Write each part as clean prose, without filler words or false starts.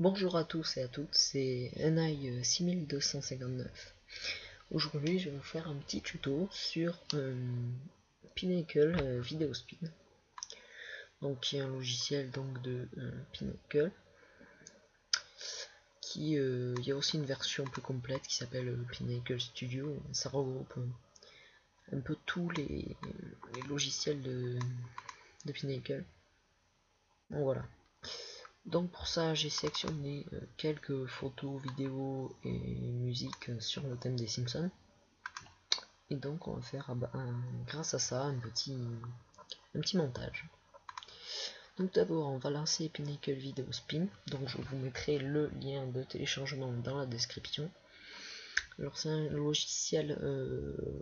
Bonjour à tous et à toutes, c'est NI 6259. Aujourd'hui, je vais vous faire un petit tuto sur Pinnacle Video Spin, donc qui est un logiciel donc de Pinnacle. Il y a aussi une version plus complète qui s'appelle Pinnacle Studio. Ça regroupe un peu tous les logiciels de Pinnacle. Donc voilà. Donc pour ça, j'ai sélectionné quelques photos, vidéos et musiques sur le thème des Simpsons. Et donc on va faire grâce à ça un petit montage. Donc d'abord on va lancer Pinnacle Video Spin. Donc je vous mettrai le lien de téléchargement dans la description. Alors c'est un logiciel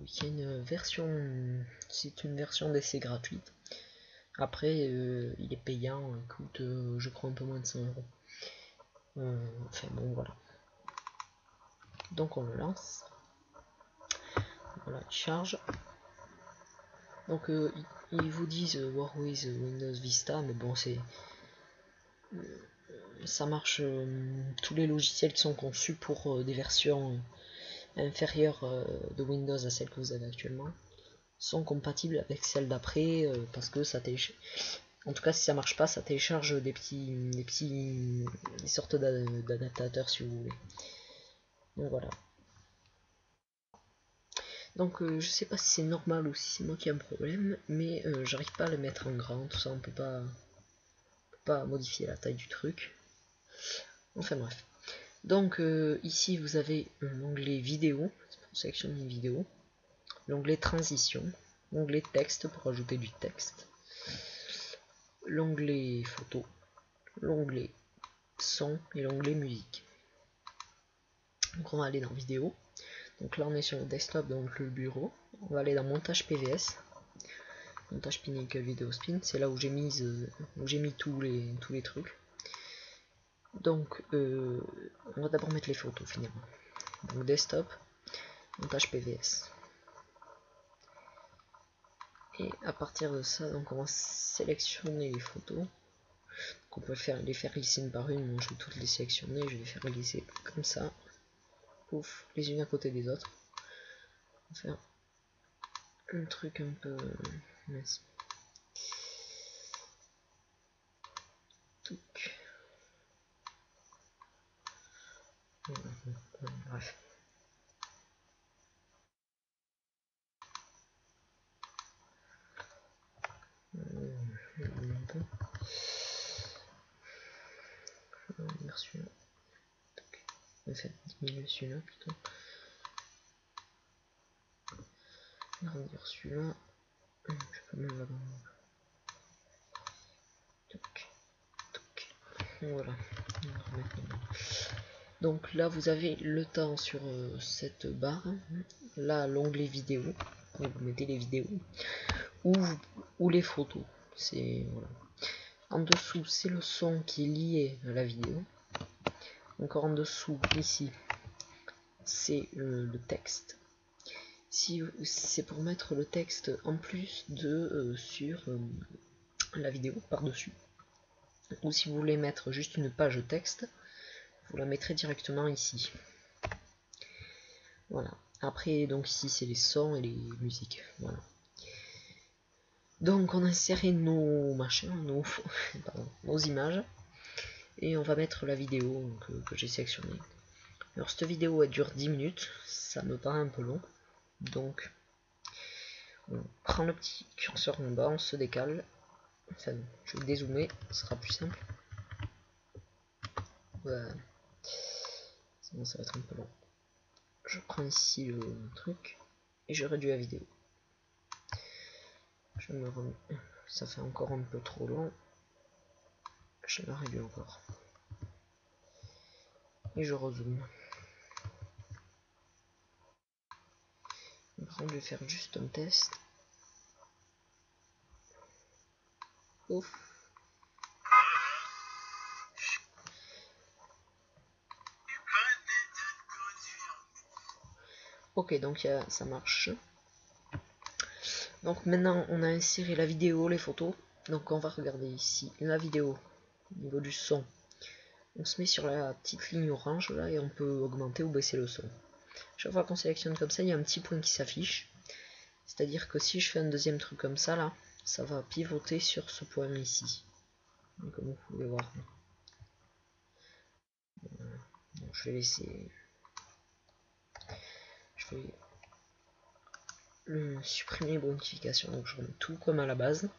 qui a une version, c'est une version d'essai gratuite. Après il est payant, il coûte je crois un peu moins de 100 euros. Enfin bon voilà. Donc on le lance. Voilà, il charge. Donc ils vous disent Work with Windows Vista, mais bon ça marche. Tous les logiciels qui sont conçus pour des versions inférieures de Windows à celles que vous avez actuellement sont compatibles avec celles d'après parce que ça télécharge. En tout cas, si ça marche pas, ça télécharge des sortes d'adaptateurs si vous voulez. Donc voilà. Donc je sais pas si c'est normal ou si c'est moi qui ai un problème, mais j'arrive pas à le mettre en grand, tout ça on peut pas modifier la taille du truc. Enfin bref. Donc ici vous avez l'onglet vidéo, pour sélectionner une vidéo, l'onglet transition, l'onglet texte pour ajouter du texte, l'onglet photo, l'onglet son et l'onglet musique. Donc on va aller dans vidéo. Donc là on est sur le desktop, donc le bureau. On va aller dans montage PVS. Montage Pinnacle Video Spin, c'est là où j'ai mis tous les trucs. Donc on va d'abord mettre les photos finalement. Donc desktop, montage PVS. Et à partir de ça, donc on va sélectionner les photos. Donc on peut les faire glisser une par une. Moi je vais toutes les sélectionner, je vais les faire glisser comme ça. Pouf, les unes à côté des autres. On va faire un truc un peu mince. Bref. Celui-là. Enfin, diminuer celui-là plutôt. Agrandir celui-là. Je peux même l'agrandir. Voilà. Donc là vous avez le temps sur cette barre. Là l'onglet vidéo. Vous mettez les vidéos. Ou les photos. C'est voilà. En dessous c'est le son qui est lié à la vidéo. Encore en dessous ici c'est le texte. Si c'est pour mettre le texte en plus de sur la vidéo par-dessus. Ou si vous voulez mettre juste une page texte, vous la mettrez directement ici. Voilà. Après, donc ici c'est les sons et les musiques. Voilà. Donc on a inséré nos machins, nos images. Et on va mettre la vidéo que j'ai sélectionnée. Alors cette vidéo elle dure 10 minutes, ça me paraît un peu long. Donc on prend le petit curseur en bas, on se décale. Enfin, je vais dézoomer, ce sera plus simple. Voilà. Sinon ça va être un peu long. Je prends ici le truc et je réduis la vidéo. Je me remets. Ça fait encore un peu trop long. Je la réduis encore. Et je rezoome. Par contre, je vais faire juste un test. Ouf. Ok, donc ça marche. Donc maintenant, on a inséré la vidéo, les photos. Donc on va regarder ici la vidéo au niveau du son. on se met sur la petite ligne orange là et on peut augmenter ou baisser le son. Chaque fois qu'on sélectionne comme ça, il y a un petit point qui s'affiche. C'est à dire que si je fais un deuxième truc comme ça là, ça va pivoter sur ce point ici. Donc, comme vous pouvez voir. Donc, je vais laisser. Je vais supprimer les bonifications, donc je remets tout comme à la base.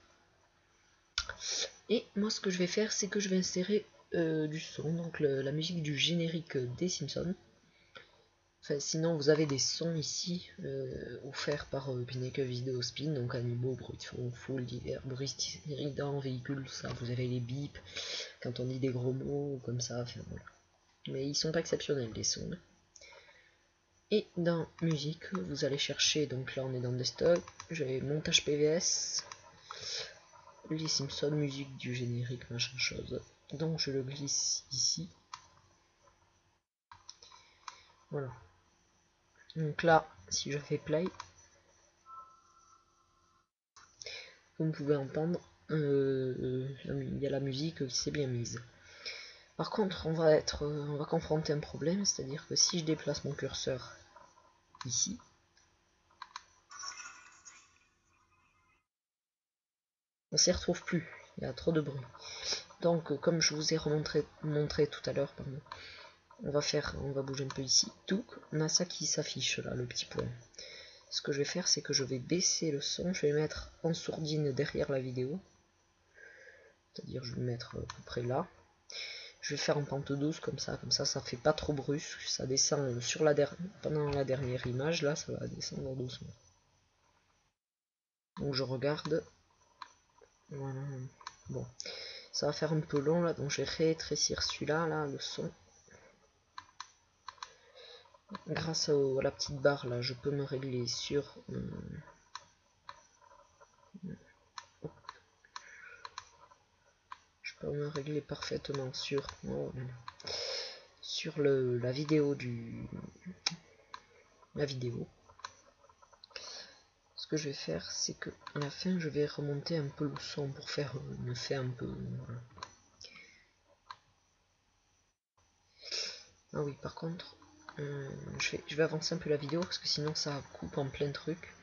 Et moi ce que je vais faire, c'est que je vais insérer du son, donc la musique du générique des Simpsons. Enfin, sinon vous avez des sons ici offerts par Pinnacle Video Spin, donc animaux, bruit de fond, foule, divers, bruit strident, véhicule, ça, vous avez les bips, quand on dit des gros mots, comme ça, enfin voilà. Mais ils sont pas exceptionnels les sons. Et dans musique, vous allez chercher, donc là on est dans desktop, j'ai montage PVS, les Simpsons, musique du générique, machin chose. Donc je le glisse ici. Voilà. Donc là, si je fais play, comme vous pouvez entendre, il y a la musique qui s'est bien mise. Par contre, on va confronter un problème, c'est-à-dire que si je déplace mon curseur ici, on s'y retrouve plus, il y a trop de bruit. Donc, comme je vous ai montré tout à l'heure, on va bouger un peu ici. Donc, on a ça qui s'affiche là, le petit point. Ce que je vais faire, c'est que je vais baisser le son, je vais mettre en sourdine derrière la vidéo. C'est-à-dire, je vais mettre à peu près là. Je vais faire en pente douce comme ça fait pas trop brusque, ça descend sur pendant la dernière image, là ça va descendre doucement. Donc je regarde, voilà, bon, ça va faire un peu long là, donc je vais rétrécir celui-là, là, le son. Grâce à la petite barre là, je peux me régler sur... je peux me régler parfaitement sur... sur la vidéo la vidéo. Ce que je vais faire, c'est que à la fin, je vais remonter un peu le son pour faire un effet un peu... Voilà. Ah oui, par contre, je vais avancer un peu la vidéo parce que sinon ça coupe en plein truc.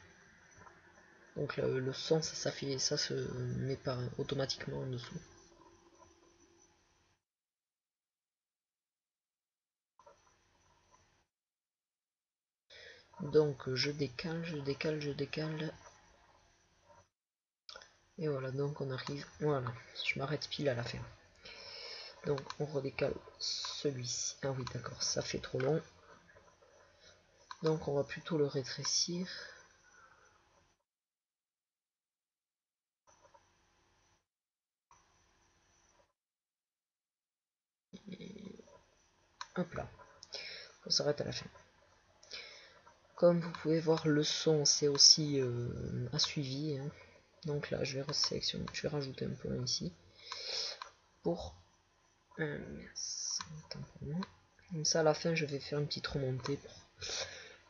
Donc le son, ça se met pas automatiquement en dessous. Donc je décale. Et voilà, donc on arrive. Voilà, je m'arrête pile à la fin. Donc on redécale celui-ci. Ah oui, d'accord, ça fait trop long. Donc on va plutôt le rétrécir. Et hop là, on s'arrête à la fin. Comme vous pouvez voir, le son c'est aussi a suivi. Hein. Donc là, je vais resélectionner, je vais rajouter un peu ici pour comme ça à la fin, je vais faire une petite remontée pour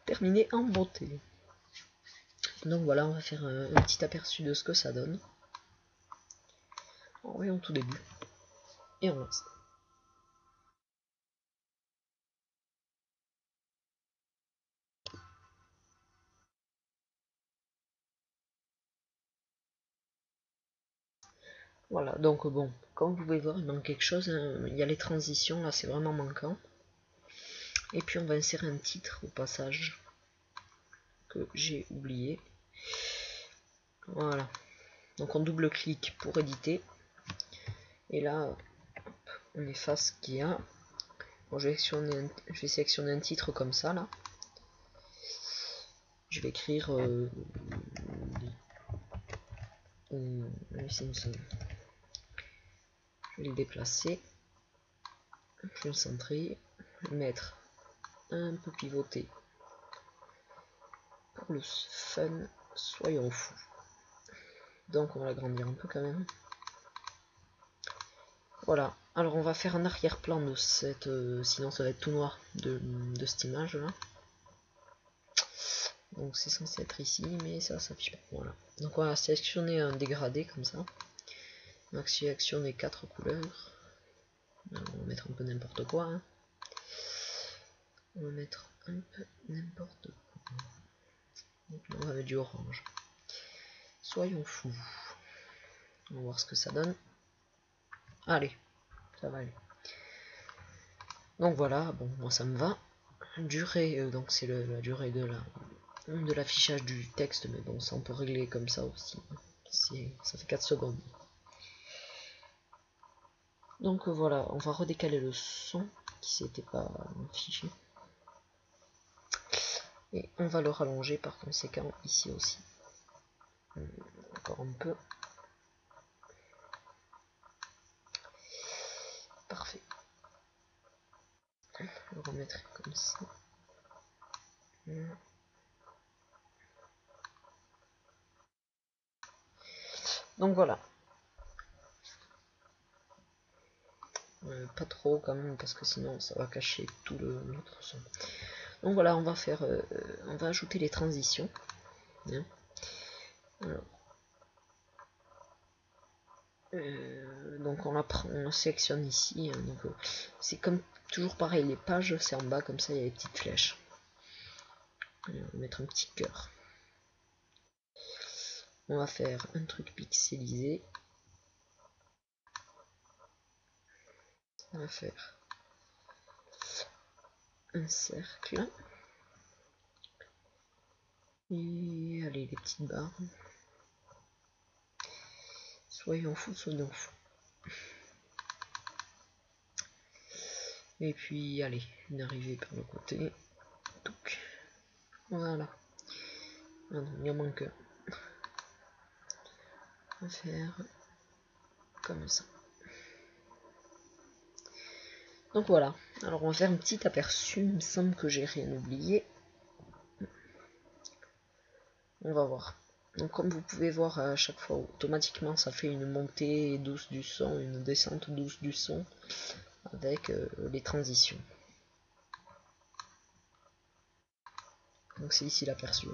terminer en beauté. Donc voilà, on va faire un petit aperçu de ce que ça donne. En voyant tout début et on lance. Voilà, donc bon, comme vous pouvez voir, il manque quelque chose. Hein. Il y a les transitions, là c'est vraiment manquant. Et puis on va insérer un titre au passage que j'ai oublié. Voilà. Donc on double-clique pour éditer. Et là, hop, on efface ce qu'il y a. Bon, je vais sélectionner un titre comme ça là. Je vais écrire les Simpsons. Je vais le déplacer. Je vais le centrer. Mettre un peu pivoté. Pour le fun, soyons fous. Donc on va l'agrandir un peu quand même. Voilà. Alors on va faire un arrière-plan de cette... sinon ça va être tout noir de cette image là. Donc c'est censé être ici, mais ça s'affiche pas. Voilà. Donc on va sélectionner un dégradé comme ça. On va sélectionner 4 couleurs. Alors, on va mettre un peu n'importe quoi. Hein. On va mettre un peu n'importe quoi. Donc, on va mettre du orange. Soyons fous. On va voir ce que ça donne. Allez, ça va aller. Donc voilà, bon, moi ça me va. Durée, donc c'est la durée de l'affichage du texte, mais bon, ça on peut régler comme ça aussi. Ça fait 4 secondes. Donc voilà, on va redécaler le son qui s'était pas affiché. Et on va le rallonger par conséquent ici aussi. Encore un peu. Parfait. On va le remettre comme ça. Donc voilà. Pas trop quand même parce que sinon ça va cacher tout l'autre son. Donc voilà, on va faire, on va ajouter les transitions. Hein. Alors, donc on sélectionne ici. Hein, donc c'est comme toujours pareil, les pages c'est en bas comme ça, il y a les petites flèches. Allez, on va mettre un petit cœur. On va faire un truc pixelisé. On va faire un cercle. Et allez, les petites barres. Soyons fous, soyons fous. Et puis, allez, une arrivée par le côté. Touc. Voilà. Ah non, il en manque un. On va faire comme ça. Donc voilà. Alors on va faire un petit aperçu. Il me semble que j'ai rien oublié. On va voir. Donc comme vous pouvez voir à chaque fois, automatiquement ça fait une montée douce du son, une descente douce du son avec les transitions. Donc c'est ici l'aperçu.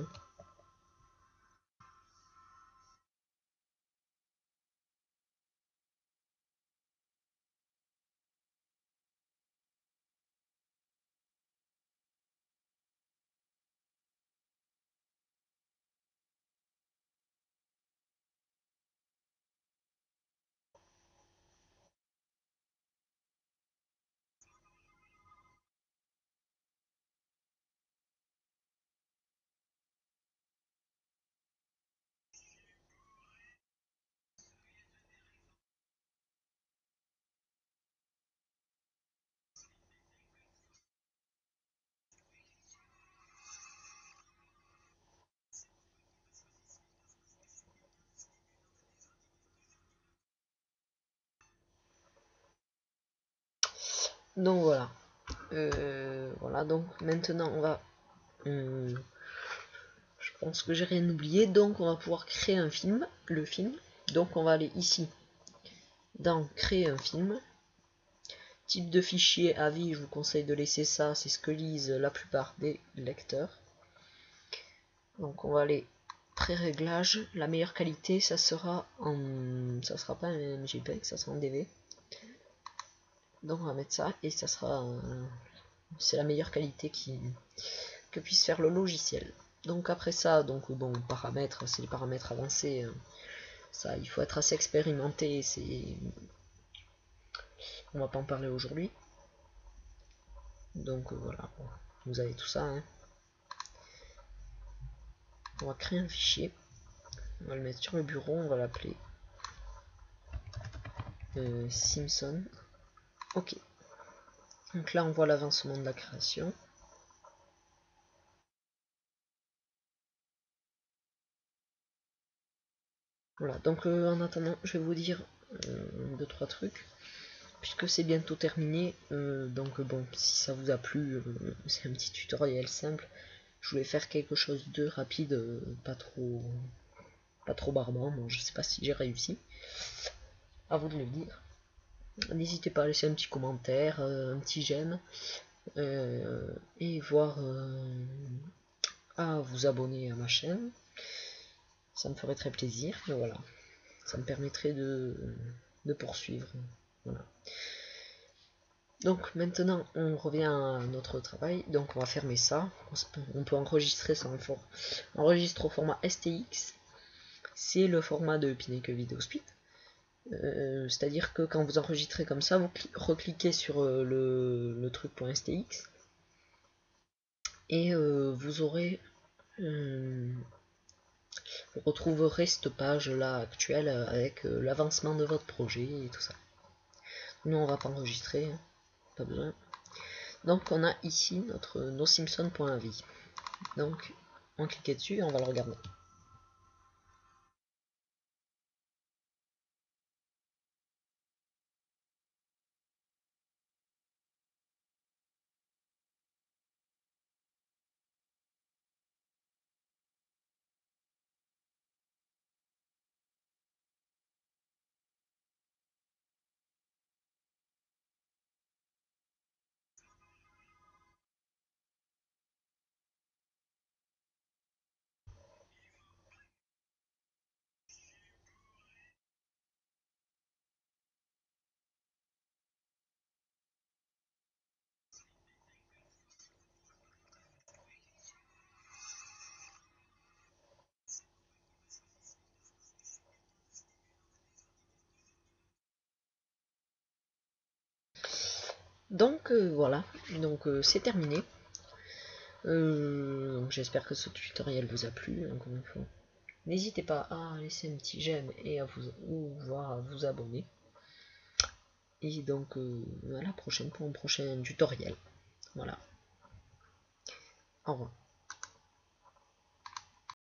Donc voilà. Voilà, donc maintenant on va... je pense que j'ai rien oublié, donc on va pouvoir créer un film, le film. Donc on va aller ici, dans créer un film. Type de fichier avis, je vous conseille de laisser ça, c'est ce que lisent la plupart des lecteurs. Donc on va aller pré-réglage, la meilleure qualité ça sera pas un JPEG, ça sera en DV. Donc on va mettre ça et ça sera c'est la meilleure qualité que puisse faire le logiciel. Donc après ça, donc bon, paramètres, c'est les paramètres avancés. Ça, il faut être assez expérimenté. On va pas en parler aujourd'hui. Donc voilà, bon, vous avez tout ça. Hein. On va créer un fichier. On va le mettre sur le bureau. On va l'appeler Simpson. Ok. Donc là, on voit l'avancement de la création. Voilà, donc en attendant, je vais vous dire 2-3 trucs, puisque c'est bientôt terminé. Donc bon, si ça vous a plu, c'est un petit tutoriel simple. Je voulais faire quelque chose de rapide, pas trop barbant. Bon, je sais pas si j'ai réussi. À vous de le dire. N'hésitez pas à laisser un petit commentaire, un petit j'aime, et voir à vous abonner à ma chaîne. Ça me ferait très plaisir. Et voilà, ça me permettrait de poursuivre. Voilà. Donc maintenant on revient à notre travail, donc on va fermer ça, on peut enregistrer ça enregistre au format STX, c'est le format de Pinnacle Video Speed, c'est à dire que quand vous enregistrez comme ça, vous recliquez sur le truc.stx et vous aurez vous retrouverez cette page là actuelle avec l'avancement de votre projet et tout ça. Nous on va pas enregistrer, hein, pas besoin. Donc on a ici notre nosimpson.avi. Donc on clique dessus et on va le regarder. Donc voilà, donc c'est terminé. J'espère que ce tutoriel vous a plu, encore une fois. N'hésitez pas à laisser un petit j'aime et à vous abonner. Et donc à la prochaine pour un prochain tutoriel. Voilà. Au revoir.